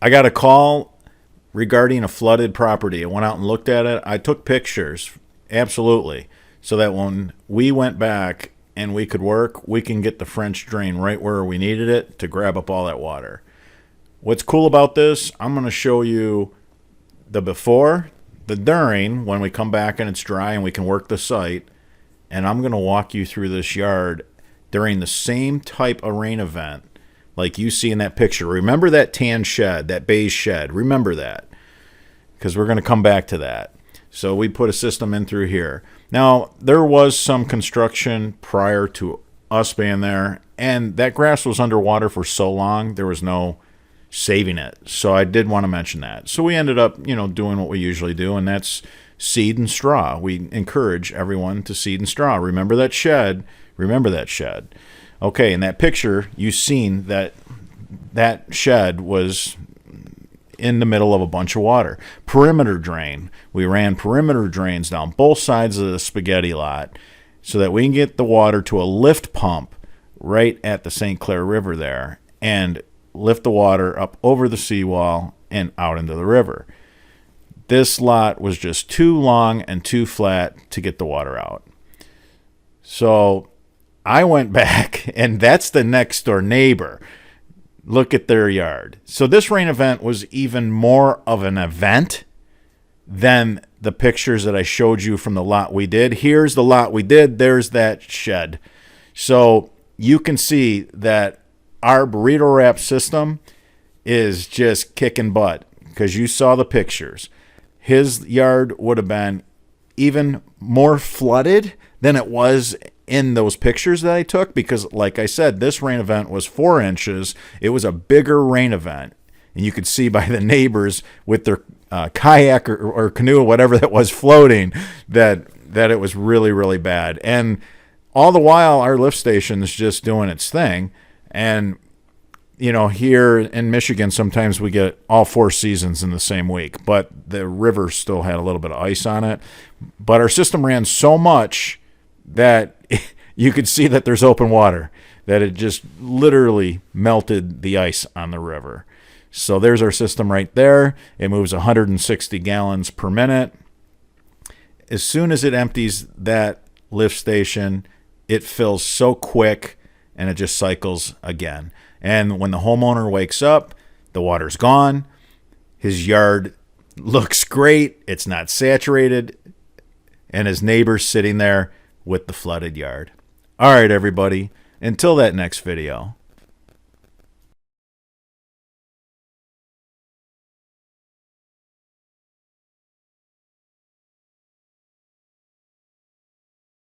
I got a call regarding a flooded property. I went out and looked at it. I took pictures, absolutely, so that when we went back and we could work, we can get the French drain right where we needed it to grab up all that water. What's cool about this, I'm going to show you the before, the during, when we come back and it's dry and we can work the site, and I'm going to walk you through this yard during the same type of rain event like you see in that picture. Remember that tan shed, that beige shed. Remember that, because we're going to come back to that. So we put a system in through here. Now, there was some construction prior to us being there, and that grass was underwater for so long, there was no saving it. So I did want to mention that. So we ended up, doing what we usually do, and that's seed and straw. We encourage everyone to seed and straw. Remember that shed. Remember that shed. Okay, in that picture, you've seen that that shed was in the middle of a bunch of water. Perimeter drain. We ran perimeter drains down both sides of the spaghetti lot so that we can get the water to a lift pump right at the St. Clair River there and lift the water up over the seawall and out into the river. This lot was just too long and too flat to get the water out. So I went back, and that's the next door neighbor. Look at their yard. So this rain event was even more of an event than the pictures that I showed you from the lot we did. Here's the lot we did. There's that shed. So you can see that our burrito wrap system is just kicking butt because you saw the pictures. His yard would have been even more flooded than it was in those pictures that I took because, like I said, this rain event was 4 inches. It was a bigger rain event. And you could see by the neighbors with their kayak or canoe or whatever that was floating that it was really, really bad. And all the while, our lift station is just doing its thing. And, here in Michigan, sometimes we get all 4 seasons in the same week. But the river still had a little bit of ice on it. But our system ran so much that you could see that there's open water, that it just literally melted the ice on the river. So there's our system right there. It moves 160 gallons per minute. As soon as it empties that lift station, it fills so quick and it just cycles again. And when the homeowner wakes up, the water's gone. His yard looks great. It's not saturated. And his neighbor's sitting there with the flooded yard. All right, everybody. Until that next video.